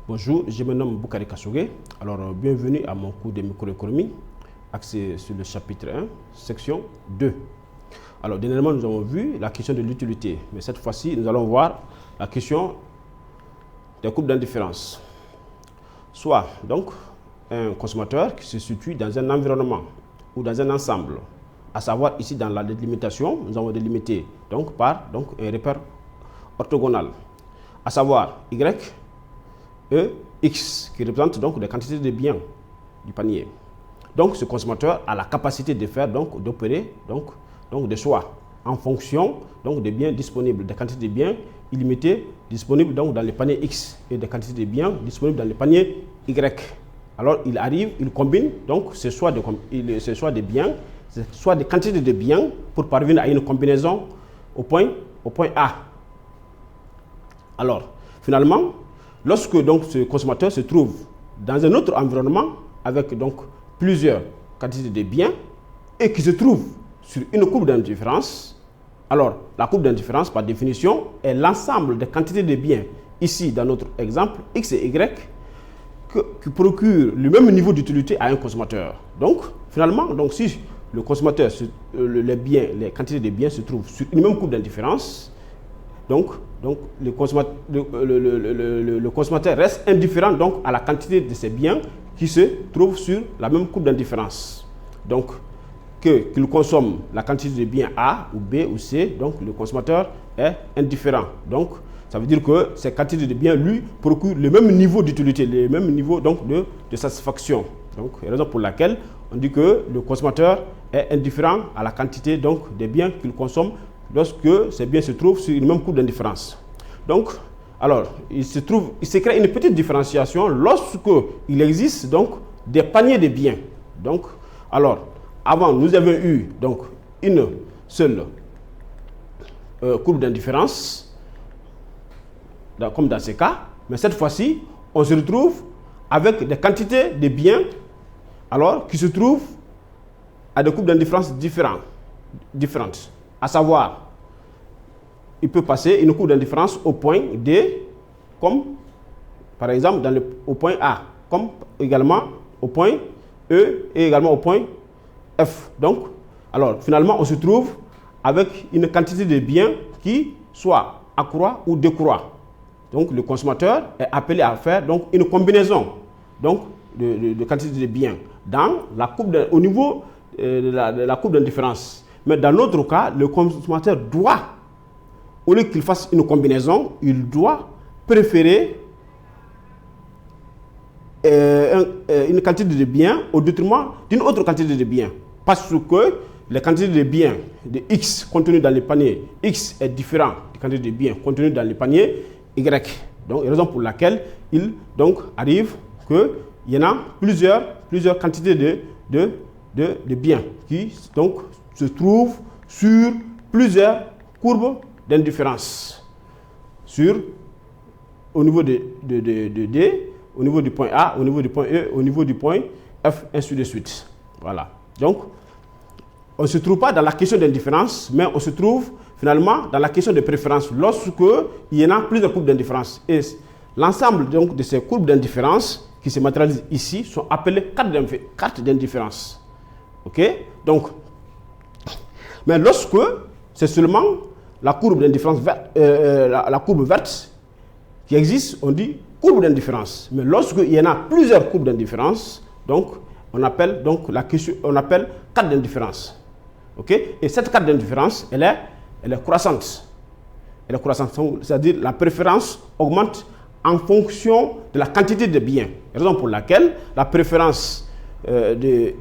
Bonjour, je me nomme Boukari Kassougué. Alors, bienvenue à mon cours de microéconomie, axé sur le chapitre 1, section 2. Alors, dernièrement, nous avons vu la question de l'utilité, mais cette fois-ci, nous allons voir la question des courbes d'indifférence. Soit, donc, un consommateur qui se situe dans un environnement ou dans un ensemble, à savoir ici dans la délimitation, nous avons délimité donc, par un repère orthogonal, à savoir Y, E, X, qui représente donc des quantités de biens du panier. Donc, ce consommateur a la capacité de faire, d'opérer des choix en fonction des biens disponibles, des quantités de biens illimitées disponibles dans les paniers X et des quantités de biens disponibles dans les paniers Y. Alors, il combine ces choix de biens, soit des quantités de biens pour parvenir à une combinaison au point A. Alors, finalement, lorsque ce consommateur se trouve dans un autre environnement avec plusieurs quantités de biens et qui se trouve sur une courbe d'indifférence, alors la courbe d'indifférence par définition est l'ensemble des quantités de biens, ici dans notre exemple X et Y, qui procurent le même niveau d'utilité à un consommateur. Donc finalement, si le consommateur, les quantités de biens se trouvent sur une même courbe d'indifférence, le consommateur reste indifférent à la quantité de ces biens qui se trouvent sur la même courbe d'indifférence. Donc, qu'il consomme la quantité de biens A ou B ou C, le consommateur est indifférent. Donc, ça veut dire que ces quantités de biens, lui, procurent le même niveau d'utilité, le même niveau de satisfaction. Donc, c'est la raison pour laquelle on dit que le consommateur est indifférent à la quantité des biens qu'il consomme lorsque ces biens se trouvent sur une même courbe d'indifférence. Donc, alors, il se crée une petite différenciation lorsque il existe des paniers de biens. Donc, alors, avant, nous avions eu une seule courbe d'indifférence, comme dans ces cas, mais cette fois-ci, on se retrouve avec des quantités de biens qui se trouvent à des courbes d'indifférence différentes. À savoir, il peut passer une courbe d'indifférence au point D, comme par exemple au point A, comme également au point E et également au point F. Donc, alors finalement, on se trouve avec une quantité de biens qui soit accroît ou décroît. Donc, le consommateur est appelé à faire une combinaison de quantité de biens dans la courbe au niveau de la courbe d'indifférence. Mais dans l'autre cas, le consommateur doit, au lieu qu'il fasse une combinaison, il doit préférer une quantité de biens au détriment d'une autre quantité de biens. Parce que les quantités de biens de X contenues dans les paniers X est différent des quantités de biens contenues dans les paniers Y. Donc, raison pour laquelle il arrive qu'il y en a plusieurs quantités de biens qui se trouvent sur plusieurs courbes d'indifférence. Au niveau de D, au niveau du point A, au niveau du point E, au niveau du point F, ainsi de suite. Voilà. Donc, on ne se trouve pas dans la question d'indifférence, mais on se trouve finalement dans la question de préférence lorsque il y en a plusieurs courbes d'indifférence. Et l'ensemble de ces courbes d'indifférence qui se matérialisent ici sont appelées cartes d'indifférence. OK? Donc, mais lorsque c'est seulement la courbe d'indifférence la courbe verte qui existe, on dit courbe d'indifférence. Mais lorsqu'il y en a plusieurs courbes d'indifférence, on appelle carte d'indifférence. OK? Et cette carte d'indifférence, elle est croissante. Elle est croissante, c'est-à-dire la préférence augmente en fonction de la quantité de biens. Raison pour laquelle la préférence de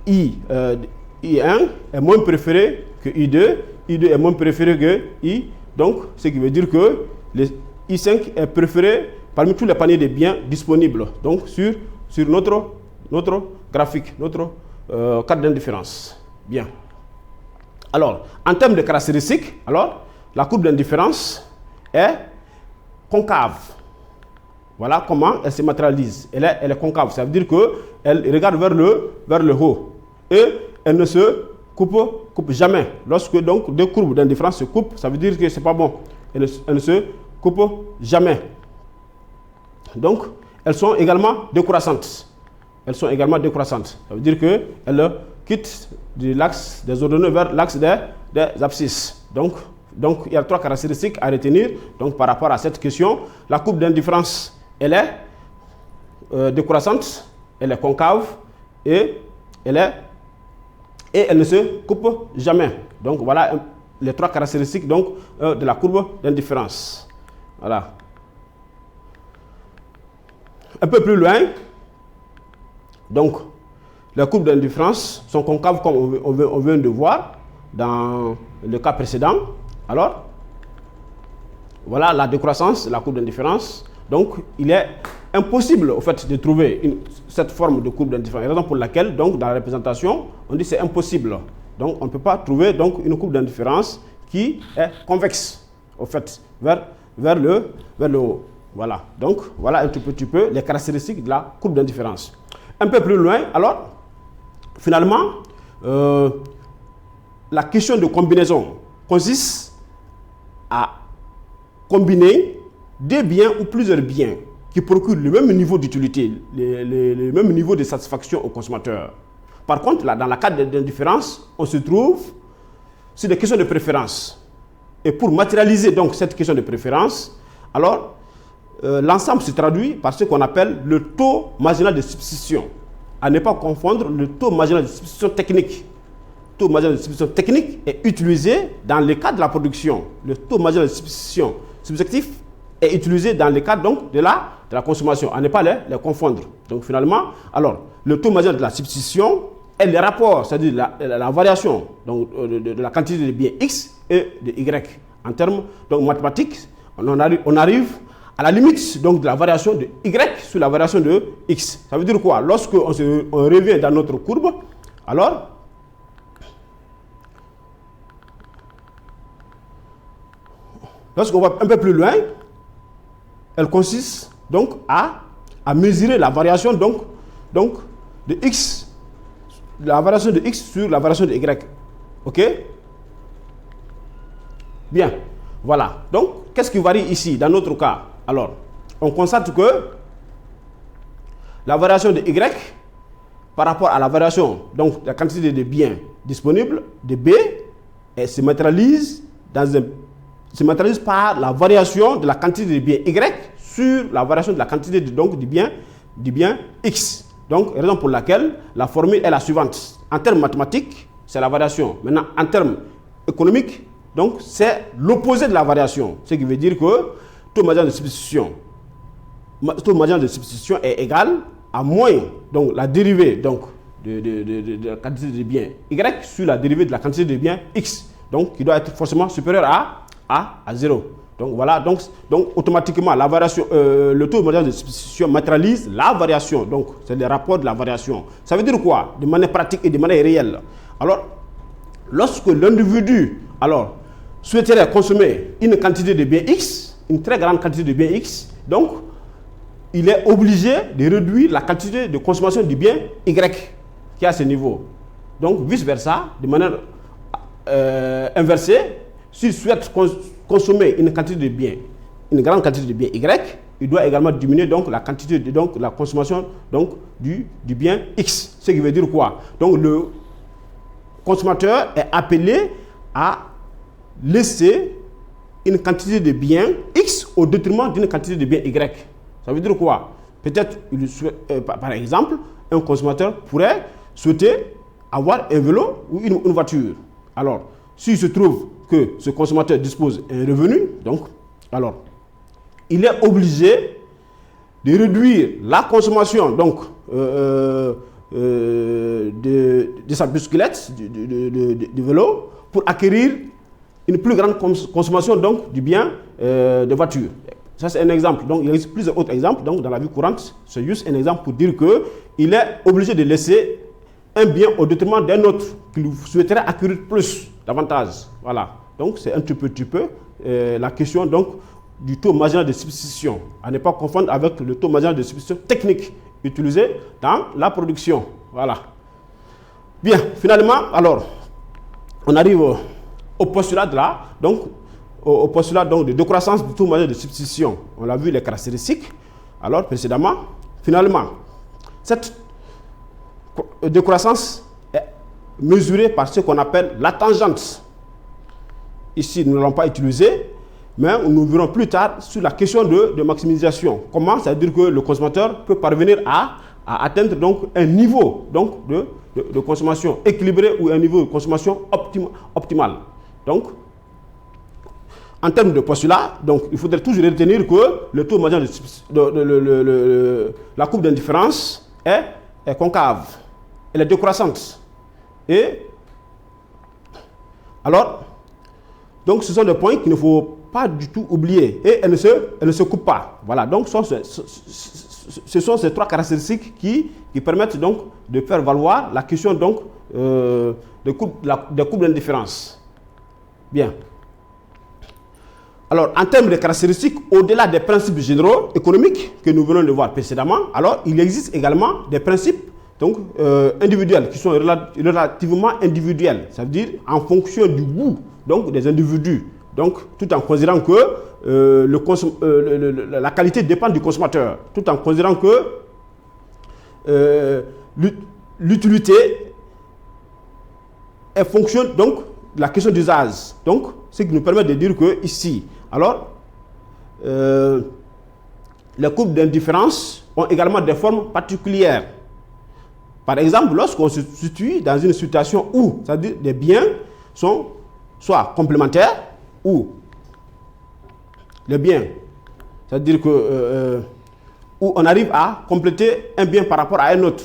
I1 est moins préféré que I2 est moins préféré que I, donc ce qui veut dire que le I5 est préféré parmi tous les paniers de biens disponibles, donc sur notre graphique, notre carte d'indifférence. Bien. Alors, en termes de caractéristiques, la courbe d'indifférence est concave. Voilà comment elle se matérialise. Elle est concave, ça veut dire qu'elle regarde vers le haut. Et elle ne se coupe jamais. Lorsque deux courbes d'indifférence se coupent, ça veut dire que ce n'est pas bon. Elle ne se coupe jamais. Donc, elles sont également décroissantes. Elles sont également décroissantes. Ça veut dire qu'elles quittent de l'axe des ordonnées vers l'axe des abscisses. Donc, il y a 3 caractéristiques à retenir. Donc, par rapport à cette question, la courbe d'indifférence, elle est décroissante, elle est concave et elle ne se coupe jamais. Donc, voilà les 3 caractéristiques donc, de la courbe d'indifférence. Voilà. Un peu plus loin, donc, les courbes d'indifférence sont concaves comme on vient de voir dans le cas précédent. Alors, voilà la décroissance de la courbe d'indifférence. Donc, il est impossible au fait de trouver cette forme de courbe d'indifférence. Raison pour laquelle, donc, dans la représentation, on dit que c'est impossible. Donc, on ne peut pas trouver donc, une courbe d'indifférence qui est convexe, au fait, vers le haut. Voilà. Donc, voilà un tout petit peu les caractéristiques de la courbe d'indifférence. Un peu plus loin, alors, finalement, la question de combinaison consiste à combiner des biens ou plusieurs biens qui procurent le même niveau d'utilité, le même niveau de satisfaction au consommateur. Par contre, là, dans la cadre d'indifférence, on se trouve sur des questions de préférence. Et pour matérialiser donc cette question de préférence, alors, l'ensemble se traduit par ce qu'on appelle le taux marginal de substitution. À ne pas confondre le taux marginal de substitution technique. Le taux marginal de substitution technique est utilisé dans le cadre de la production. Le taux marginal de substitution subjectif est utilisé dans le cadre donc, de la consommation. À ne pas les confondre. Donc finalement, alors, le taux marginal de la substitution est le rapport, c'est-à-dire la variation donc, de la quantité de biens X et de Y. En termes donc, mathématiques, on arrive à la limite donc, de la variation de Y sur la variation de X. Ça veut dire quoi? Lorsque on revient dans notre courbe, alors, lorsqu'on va un peu plus loin, elle consiste donc à mesurer la variation donc de X, la variation de X sur la variation de Y. OK? Bien. Voilà. Donc, qu'est-ce qui varie ici dans notre cas? Alors, on constate que la variation de Y par rapport à la variation donc, de la quantité de biens disponibles de B se matérialise par la variation de la quantité de biens Y sur la variation de la quantité donc, du bien X. Donc, raison pour laquelle la formule est la suivante. En termes mathématiques, c'est la variation. Maintenant, en termes économiques, donc, c'est l'opposé de la variation. Ce qui veut dire que taux marginal de substitution est égal à moins donc, la dérivée donc, de la quantité de biens Y sur la dérivée de la quantité de biens X. Donc, qui doit être forcément supérieur à 0. Donc, voilà. Donc automatiquement, la variation, le taux marginal de substitution matérialise la variation. Donc, c'est le rapport de la variation. Ça veut dire quoi? De manière pratique et de manière réelle. Alors, lorsque l'individu, souhaiterait consommer une quantité de biens X, une très grande quantité de biens X, donc, il est obligé de réduire la quantité de consommation du bien Y qui est à ce niveau. Donc, vice-versa, de manière inversée, s'il souhaite consommer une quantité de biens, une grande quantité de biens Y, il doit également diminuer donc la quantité de la consommation donc, du bien X. Ce qui veut dire quoi? Donc, le consommateur est appelé à laisser une quantité de biens X au détriment d'une quantité de biens Y. Ça veut dire quoi? Peut-être, par exemple, un consommateur pourrait souhaiter avoir un vélo ou une voiture. Alors, s'il se trouve que ce consommateur dispose d'un revenu, donc, alors, il est obligé de réduire la consommation donc, de sa bicyclette, du vélo, pour acquérir une plus grande consommation donc, du bien de voiture. Ça, c'est un exemple. Donc, il existe plusieurs autres exemples. Donc, dans la vie courante, c'est juste un exemple pour dire qu'il est obligé de laisser un bien au détriment d'un autre qu'il souhaiterait acquérir plus, davantage. Voilà. Donc, c'est un tout petit peu la question donc, du taux marginal de substitution. À ne pas confondre avec le taux marginal de substitution technique utilisé dans la production. Voilà. Bien, finalement, alors, on arrive au postulat de au postulat donc, de décroissance du taux marginal de substitution. On l'a vu, les caractéristiques. alors précédemment, finalement, cette décroissance est mesurée par ce qu'on appelle la tangente. Ici, nous ne l'avons pas utilisé, mais nous verrons plus tard sur la question de maximisation. Comment, c'est-à-dire que le consommateur peut parvenir à atteindre donc un niveau donc, de consommation équilibré ou un niveau de consommation optimal. Donc, en termes de postulat, donc, il faudrait toujours retenir que le taux majeur la courbe d'indifférence est concave, elle est décroissante. Et alors, donc ce sont des points qu'il ne faut pas du tout oublier et elle ne se coupe pas. Voilà, donc ce sont ces trois caractéristiques qui permettent donc de faire valoir la question donc de courbes d'indifférence. Bien. Alors, en termes de caractéristiques, au-delà des principes généraux économiques que nous venons de voir précédemment, alors il existe également des principes donc, individuels qui sont relativement individuels, ça veut dire en fonction du goût donc, des individus, donc, tout en considérant que la qualité dépend du consommateur, tout en considérant que l'utilité est fonction donc, de la question d'usage. Donc, ce qui nous permet de dire que ici, alors, les courbes d'indifférence ont également des formes particulières. Par exemple, lorsqu'on se situe dans une situation où, c'est-à-dire des biens sont soit complémentaires ou les biens, c'est-à-dire que où on arrive à compléter un bien par rapport à un autre.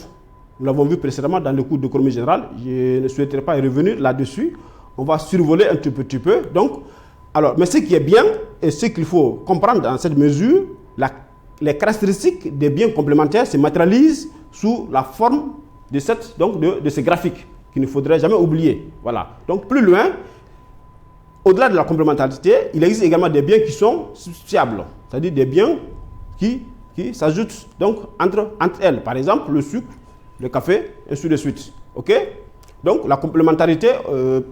Nous l'avons vu précédemment dans le cours d'économie générale. Je ne souhaiterais pas y revenir là-dessus. On va survoler un tout petit peu. Donc, alors, mais ce qui est bien et ce qu'il faut comprendre dans cette mesure, les caractéristiques des biens complémentaires se matérialisent sous la forme de ces graphiques qu'il ne faudrait jamais oublier. Voilà. Donc, plus loin, au-delà de la complémentarité, il existe également des biens qui sont substituables, c'est-à-dire des biens qui s'ajoutent donc entre elles. Par exemple, le sucre, le café, et ainsi de suite. OK? Donc, la complémentarité,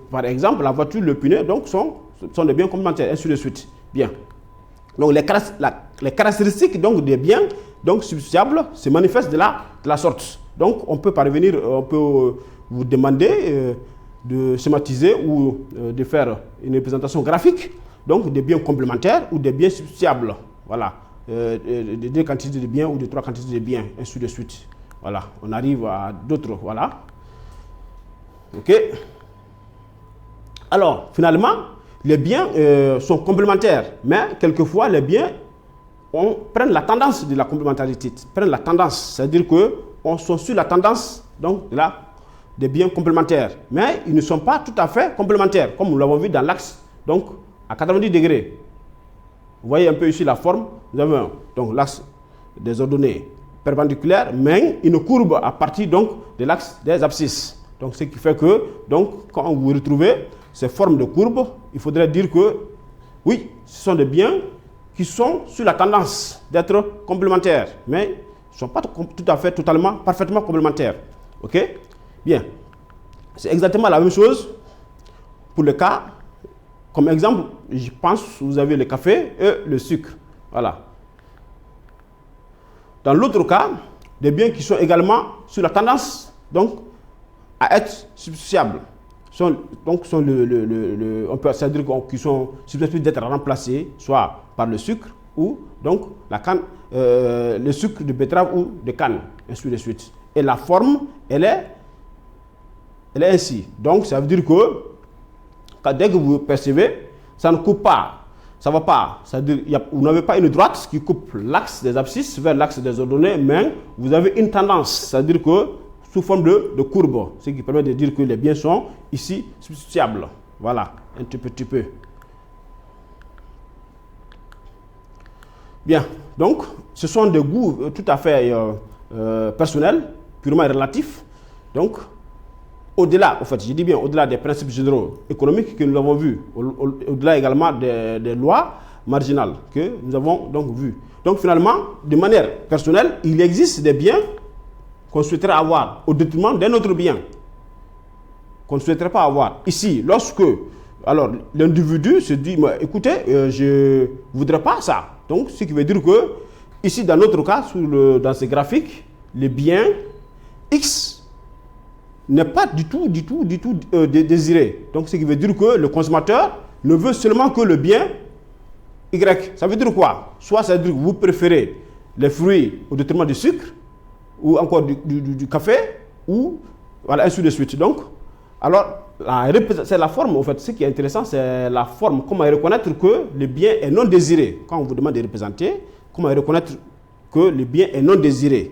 par exemple, la voiture, le pneu, donc, sont des biens complémentaires, ainsi de suite. Bien. Donc, les caractéristiques donc, des biens donc, substituables se manifestent de la sorte. Donc, on peut vous demander de schématiser ou de faire une représentation graphique donc, des biens complémentaires ou des biens substituables. Voilà. De 2 quantités de biens ou de 3 quantités de biens, ainsi de suite. Voilà. On arrive à d'autres. Voilà. OK. Alors, finalement, les biens sont complémentaires, mais quelquefois, les biens prennent la tendance de la complémentarité, prennent la tendance, c'est-à-dire qu'on sont sur la tendance donc, des biens complémentaires, mais ils ne sont pas tout à fait complémentaires, comme nous l'avons vu dans l'axe, donc à 90 degrés. Vous voyez un peu ici la forme, nous avons donc l'axe des ordonnées perpendiculaires, mais une courbe à partir donc de l'axe des abscisses. Donc, ce qui fait que, donc, quand vous retrouvez ces formes de courbes, il faudrait dire que, oui, ce sont des biens qui sont sur la tendance d'être complémentaires, mais ne sont pas tout à fait, parfaitement complémentaires. OK? Bien. C'est exactement la même chose pour le cas. Comme exemple, je pense que vous avez le café et le sucre. Voilà. Dans l'autre cas, des biens qui sont également sur la tendance, donc, à être substituables. On peut dire qu'ils sont susceptibles d'être remplacés soit par le sucre ou donc le sucre de betterave ou de canne, ainsi de suite. Et la forme, elle est ainsi. Donc, ça veut dire que dès que vous percevez, ça ne coupe pas. Ça ne va pas. C'est-à-dire vous n'avez pas une droite qui coupe l'axe des abscisses vers l'axe des ordonnées, mais vous avez une tendance. C'est-à-dire que sous forme de courbe, ce qui permet de dire que les biens sont ici substituables. Voilà, un tout petit peu. Bien, donc ce sont des goûts tout à fait personnels, purement relatifs. Donc, au-delà, en fait, je dis bien au-delà des principes généraux économiques que nous avons vus, au-delà également des lois marginales que nous avons donc vues. Donc finalement, de manière personnelle, il existe des biens qu'on souhaiterait avoir au détriment d'un autre bien qu'on ne souhaiterait pas avoir. Ici, lorsque l'individu se dit, écoutez, je ne voudrais pas ça. Donc, ce qui veut dire ici, dans notre cas, dans ce graphique, le bien X n'est pas du tout désiré. Donc, ce qui veut dire que le consommateur ne veut seulement que le bien Y. Ça veut dire quoi? Soit ça veut dire que vous préférez les fruits au détriment du sucre, ou encore du café, ou voilà, ainsi de suite. Donc, alors, c'est la forme, en fait. Ce qui est intéressant, c'est la forme. Comment reconnaître que le bien est non désiré? Quand on vous demande de représenter, comment reconnaître que le bien est non désiré?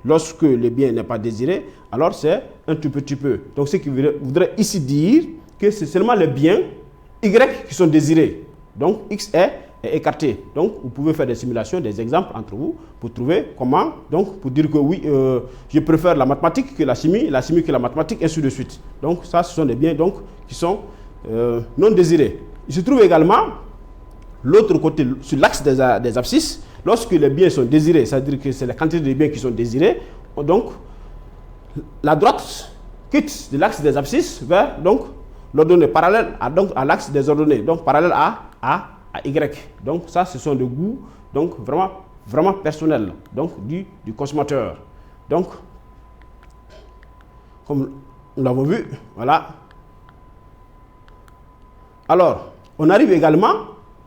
Lorsque le bien n'est pas désiré, alors c'est un tout petit peu. Donc, ce qui voudrait ici dire que c'est seulement les biens Y qui sont désirés. Donc, X est écarté. Donc, vous pouvez faire des simulations, des exemples entre vous pour trouver comment, donc, pour dire que oui, je préfère la mathématique que la chimie que la mathématique, et ainsi de suite. Donc, ça, ce sont des biens donc, qui sont non désirés. Il se trouve également l'autre côté, sur l'axe des abscisses, lorsque les biens sont désirés, c'est-à-dire que c'est la quantité de biens qui sont désirés, donc, la droite quitte de l'axe des abscisses vers donc l'ordonnée parallèle à l'axe des ordonnées, donc parallèle à Y. Donc ça, ce sont des goûts donc vraiment personnels donc du consommateur. Donc, comme nous l'avons vu, voilà. Alors, on arrive également,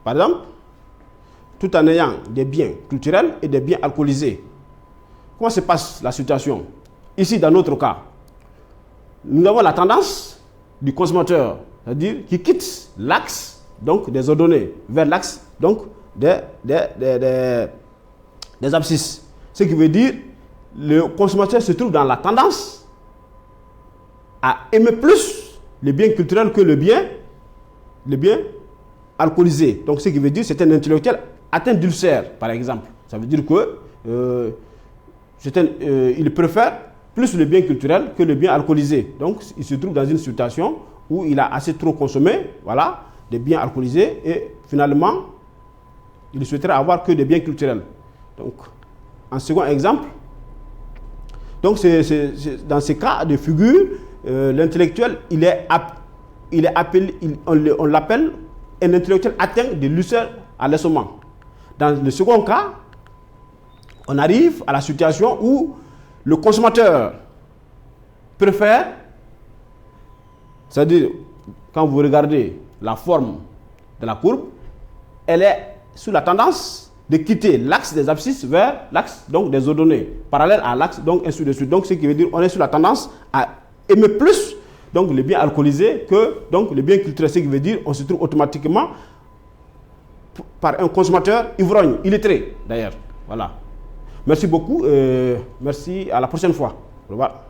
par exemple, tout en ayant des biens culturels et des biens alcoolisés. Comment se passe la situation? Ici, dans notre cas, nous avons la tendance du consommateur, c'est-à-dire qui quitte l'axe donc des ordonnées vers l'axe donc des abscisses. Ce qui veut dire le consommateur se trouve dans la tendance à aimer plus les biens culturels que les biens alcoolisés. Donc ce qui veut dire c'est un intellectuel atteint d'ulcère, par exemple. Ça veut dire que il préfère plus le bien culturel que le bien alcoolisé. Donc il se trouve dans une situation où il a assez trop consommé, voilà, des biens alcoolisés et finalement, il souhaiterait avoir que des biens culturels. Donc, en second exemple, donc dans ces cas de figure, l'intellectuel, on l'appelle un intellectuel atteint de l'ulcère à l'estomac. Dans le second cas, on arrive à la situation où le consommateur préfère, c'est-à-dire, quand vous regardez la forme de la courbe, elle est sous la tendance de quitter l'axe des abscisses vers l'axe donc des ordonnées, parallèle à l'axe, donc ainsi de suite. Donc ce qui veut dire qu'on est sous la tendance à aimer plus donc les biens alcoolisés que donc les biens culturels. Ce qui veut dire qu'on se trouve automatiquement par un consommateur ivrogne, illettré d'ailleurs. Voilà. Merci beaucoup. Merci, à la prochaine fois. Au revoir.